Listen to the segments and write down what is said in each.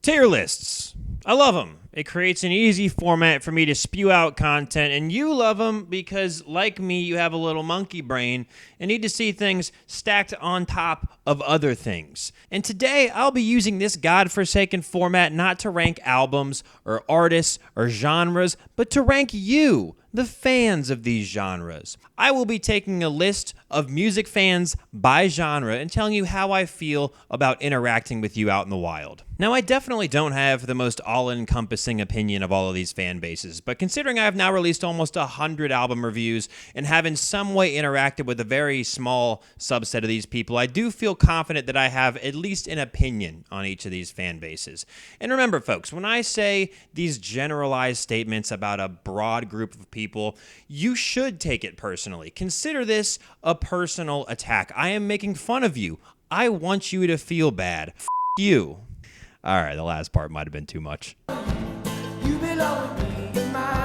Tier lists. I love them. It creates an easy format for me to spew out content, and you love them because, like me, you have a little monkey brain and need to see things stacked on top of other things. And today, I'll be using this godforsaken format not to rank albums or artists or genres, but to rank you, the fans of these genres. I will be taking a list of music fans by genre and telling you how I feel about interacting with you out in the wild. Now, I definitely don't have the most all-encompassing opinion of all of these fan bases, but considering I have now released almost 100 album reviews and have in some way interacted with a very small subset of these people, I do feel confident that I have at least an opinion on each of these fan bases. And remember, folks, when I say these generalized statements about a broad group of people, you should take it personally. Consider this a personal attack. I am making fun of you. I want you to feel bad. F you. All right, the last part might have been too much.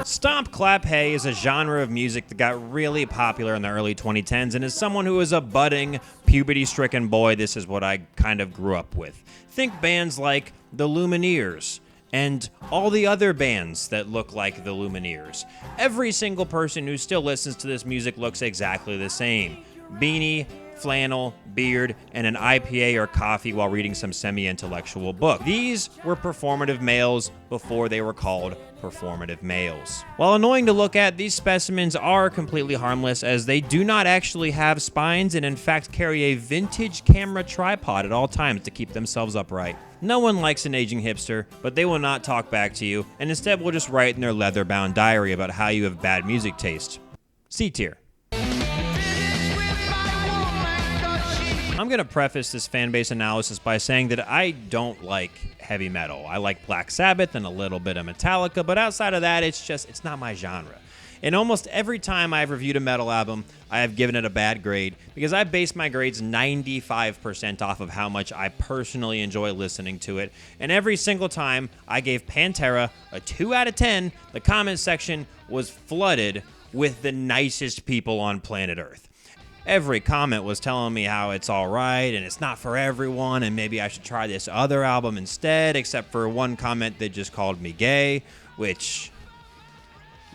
Stomp Clap Hey is a genre of music that got really popular in the early 2010s, and as someone who is a budding, puberty-stricken boy, this is what I kind of grew up with. Think bands like the Lumineers, and all the other bands that look like the Lumineers. Every single person who still listens to this music looks exactly the same. Beanie, flannel, beard, and an IPA or coffee while reading some semi-intellectual book. These were performative males before they were called performative males. While annoying to look at, these specimens are completely harmless as they do not actually have spines and in fact carry a vintage camera tripod at all times to keep themselves upright. No one likes an aging hipster, but they will not talk back to you and instead will just write in their leather-bound diary about how you have bad music taste. C tier. I'm going to preface this fanbase analysis by saying that I don't like heavy metal. I like Black Sabbath and a little bit of Metallica, but outside of that, it's not my genre. And almost every time I've reviewed a metal album, I have given it a bad grade because I base my grades 95% off of how much I personally enjoy listening to it. And every single time I gave Pantera a 2 out of 10, the comment section was flooded with the nicest people on planet Earth. Every comment was telling me how it's all right and it's not for everyone and maybe I should try this other album instead, except for one comment that just called me gay, which,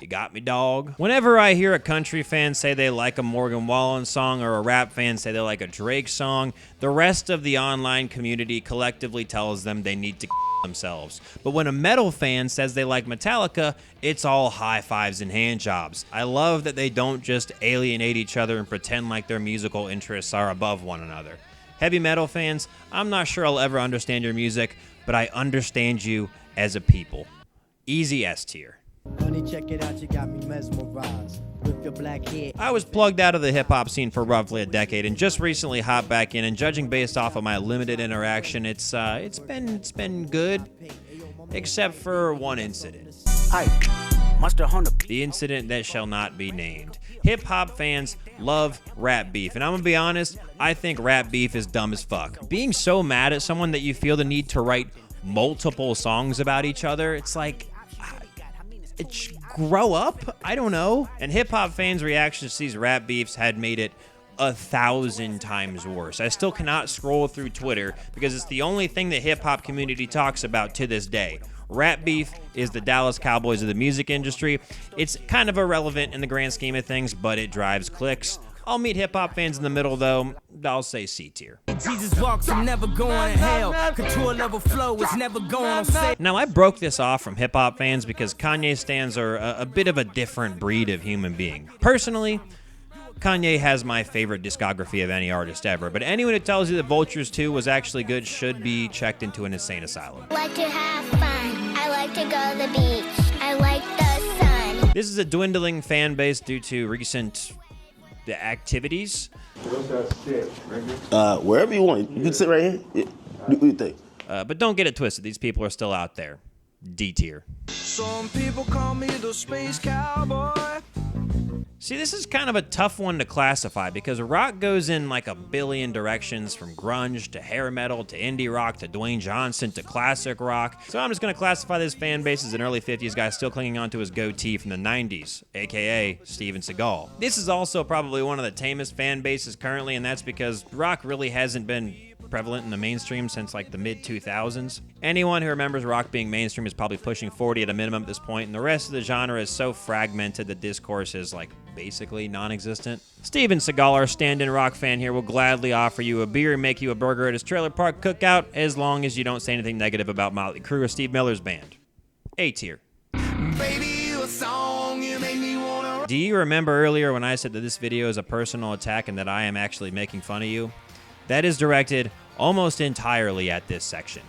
you got me, dog. Whenever I hear a country fan say they like a Morgan Wallen song or a rap fan say they like a Drake song, the rest of the online community collectively tells them they need to themselves. But when a metal fan says they like Metallica, it's all high fives and hand jobs. I love that they don't just alienate each other and pretend like their musical interests are above one another. Heavy metal fans, I'm not sure I'll ever understand your music, but I understand you as a people. Easy S tier. Honey, check it out, you got me mesmerized with your black hair. I was plugged out of the hip-hop scene for roughly a decade and just recently hopped back in, and judging based off of my limited interaction, it's been good, except for one incident. The incident that shall not be named. Hip-hop fans love rap beef, and I'm gonna be honest, I think rap beef is dumb as fuck. Being so mad at someone that you feel the need to write multiple songs about each other, it's like, grow up? I don't know. And hip-hop fans' reactions to these rap beefs had made it 1,000 times worse. I still cannot scroll through Twitter because it's the only thing the hip-hop community talks about to this day. Rap beef is the Dallas Cowboys of the music industry. It's kind of irrelevant in the grand scheme of things, but it drives clicks. I'll meet hip-hop fans in the middle, though. I'll say C tier. Jesus walks, I'm never going to hell. Couture level flow is never going on sale. Now, I broke this off from hip-hop fans because Kanye stans are a bit of a different breed of human being. Personally, Kanye has my favorite discography of any artist ever, but anyone who tells you that Vultures 2 was actually good should be checked into an insane asylum. I like to have fun. I like to go to the beach. I like the sun. This is a dwindling fan base due to recent activities. Wherever you want. You can sit right here. Yeah. Do what you think. But don't get it twisted. These people are still out there. D tier. Some people call me the space cowboy. See, this is kind of a tough one to classify because rock goes in like a billion directions, from grunge to hair metal to indie rock to Dwayne Johnson to classic rock. So I'm just going to classify this fan base as an early 50s guy still clinging onto his goatee from the 90s, aka Steven Seagal. This is also probably one of the tamest fan bases currently, and that's because rock really hasn't been prevalent in the mainstream since like the mid-2000s. Anyone who remembers rock being mainstream is probably pushing 40 at a minimum at this point, and the rest of the genre is so fragmented the discourse is like basically non-existent. Steven Seagal, our stand-in rock fan here, will gladly offer you a beer and make you a burger at his trailer park cookout as long as you don't say anything negative about Motley Crue or Steve Miller's band. A tier. Do you remember earlier when I said that this video is a personal attack and that I am actually making fun of you? That is directed almost entirely at this section.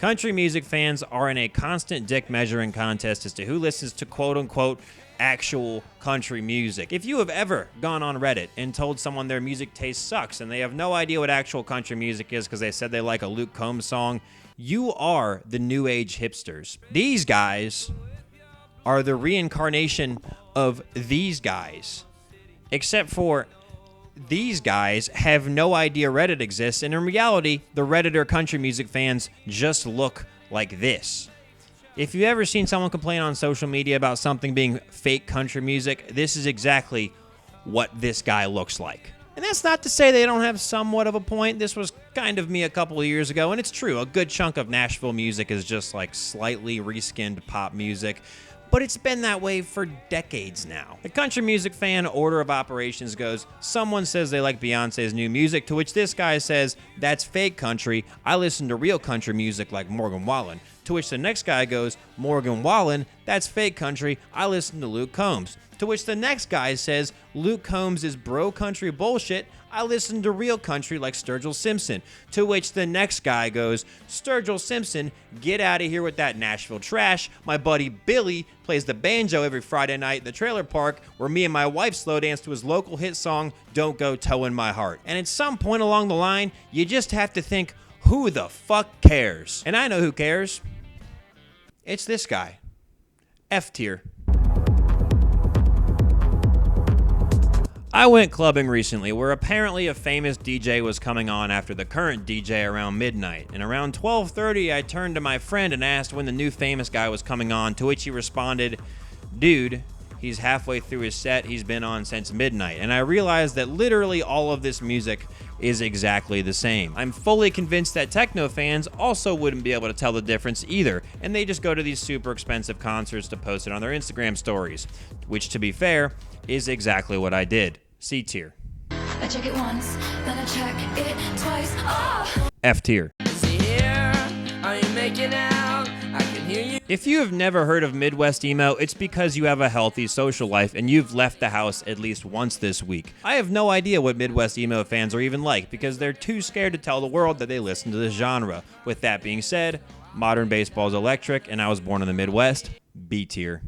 Country music fans are in a constant dick measuring contest as to who listens to quote-unquote actual country music. If you have ever gone on Reddit and told someone their music taste sucks and they have no idea what actual country music is because they said they like a Luke Combs song, you are the new age hipsters. These guys are the reincarnation of these guys. Except for these guys have no idea Reddit exists, and in reality, the Redditor country music fans just look like this. If you've ever seen someone complain on social media about something being fake country music, this is exactly what this guy looks like. And that's not to say they don't have somewhat of a point. This was kind of me a couple of years ago, and it's true. A good chunk of Nashville music is just like slightly reskinned pop music, but it's been that way for decades now. The country music fan order of operations goes, someone says they like Beyonce's new music, to which this guy says, that's fake country. I listen to real country music like Morgan Wallen. To which the next guy goes, Morgan Wallen, that's fake country. I listen to Luke Combs. To which the next guy says, Luke Combs is bro country bullshit. I listen to real country like Sturgill Simpson. To which the next guy goes, Sturgill Simpson, get out of here with that Nashville trash. My buddy Billy plays the banjo every Friday night at the trailer park where me and my wife slow dance to his local hit song, Don't Go Towing My Heart. And at some point along the line, you just have to think, who the fuck cares? And I know who cares. It's this guy. F tier. I went clubbing recently where apparently a famous DJ was coming on after the current DJ around midnight, and around 12:30 I turned to my friend and asked when the new famous guy was coming on, to which he responded, dude, he's halfway through his set, he's been on since midnight, and I realized that literally all of this music is exactly the same. I'm fully convinced that Techno fans also wouldn't be able to tell the difference either, and they just go to these super expensive concerts to post it on their Instagram stories, which to be fair, is exactly what I did. C tier. I check it once, then I check it twice. Oh! F tier. See here, are you making out? I can hear you. If you have never heard of Midwest emo, it's because you have a healthy social life and you've left the house at least once this week. I have no idea what Midwest emo fans are even like because they're too scared to tell the world that they listen to this genre. With that being said, modern baseball is electric and I was born in the Midwest. B tier.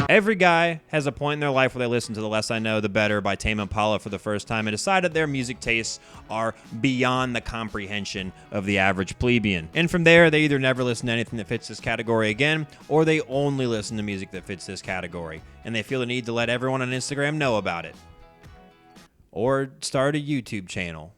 Every guy has a point in their life where they listen to The Less I Know, The Better by Tame Impala for the first time and decided their music tastes are beyond the comprehension of the average plebeian. And from there, they either never listen to anything that fits this category again, or they only listen to music that fits this category. And they feel the need to let everyone on Instagram know about it. Or start a YouTube channel.